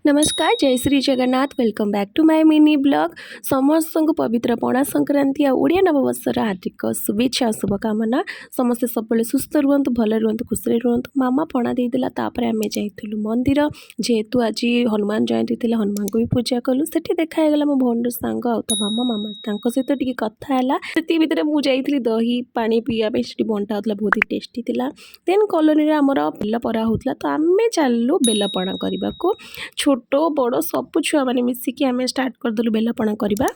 नमस्कार जय Shri Jagannath welcome back to my mini blog समस्त पवित्र पणा संक्रांति ओडिया नववर्षर हार्दिक शुभेच्छा शुभकामना समस्ते सब सुस्थ रुहतु भल रुहतु खुशी रुहतु मामा पणा देदेला आम जाइलु मंदिर जेहेतु आज हनुमान जयंती थी हनुमान को भी पूजा कलु से देखागला मो भौण सांग आ मामा मामा सहित टी कथा से भितर मुझे दही पानी पीवा से बंटा होता बहुत ही टेस्टी थिला देन कॉलोनी आमर बेल परा होता तो आम चलू बेलपणा करने को छोट बड़ सब छुआ मैंने मिसिकी आम स्टार्ट करदेलु बेलपणा करवा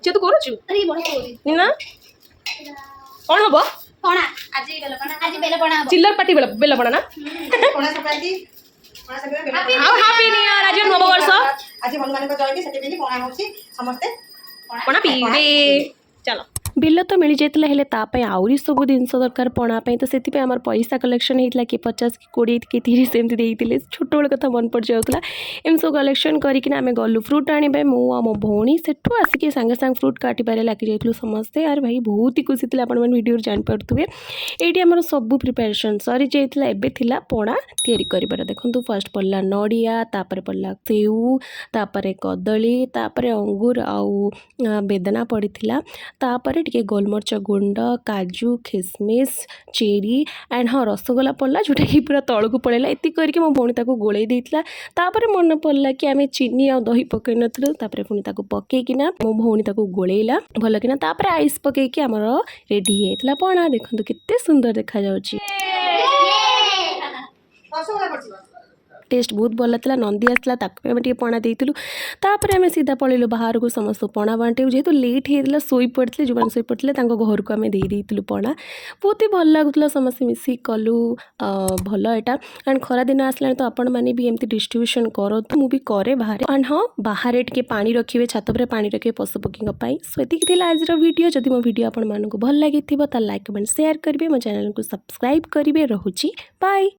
जे तू करूचु ना कौन हम पणा आज बेलपणा चिल्लर पार्टी बेलपणा ना पणा संक्रांति हैप्पी न्यू ईयर आज नववर्ष आज हनुमान जयंती से पणा होची समस्ते पणा पीबे चलो बिल तो मिल जाता है आहरी सब जिन दरकार पणापी तो से पैसा कलेक्शन होता कि 50 कि 20 कि 30 एमती छोट बड़ कथा मन पड़ जाऊला एम सब कलेक्शन करके आम गलु फ्रुट आने मो भौणी से आसिक सांगे सांगे फ्रुट काटिबार लगी जाइलु समस्ते यार भाई बहुत ही खुशी थी आप वीडियो जानीपे ये आम सब प्रिपेरेसन सरी जाइए एवं पणा या देखो फर्स्ट पड़ा नड़िया तापर पड़ा सेऊ तापर कदली तापर अंगूर आउ बेदना पड़ा तापर टे गोलमरच गुंड काजू खिसमिस चेरी एंड हाँ रसगोला पड़ा जोटा कि पूरा तौक पड़ेगा ये करके मो भौणी गोले देता मन पड़ा कि आम चीनी आ दही पकई नुँ पुणी पकईकिना मो भौणी गोलेला भल कि आइस पकईकी आमर रेडी होता पणा देखो केते सुंदर देखा जाउची टेस्ट बहुत भल था नंदी आसला आम टे पणा देलु आम सीधा पलैलु बाहर को समस्त पणा बांटे जेहतु लेट होता शोई पड़ते जो मैंने शोई पड़ते घर को आम देलु पणा बहुत ही भल लगुला समस्त मिसिक कलु भल यहाँ एंड खरा दिन आसला तो आपण मैंने भी एमती डिस्ट्रीब्यूशन करो तो मुझे करे बाहर एंड हाँ बाहर टे पानी रखिए छात पर पानी रखिए पशु पक्षी सो ये आज वीडियो जदि मो वीडियो आपण मानक भल लगी लाइक कमेंट शेयर करेंगे मो चैनल को सब्सक्राइब करेंगे रोची बाय।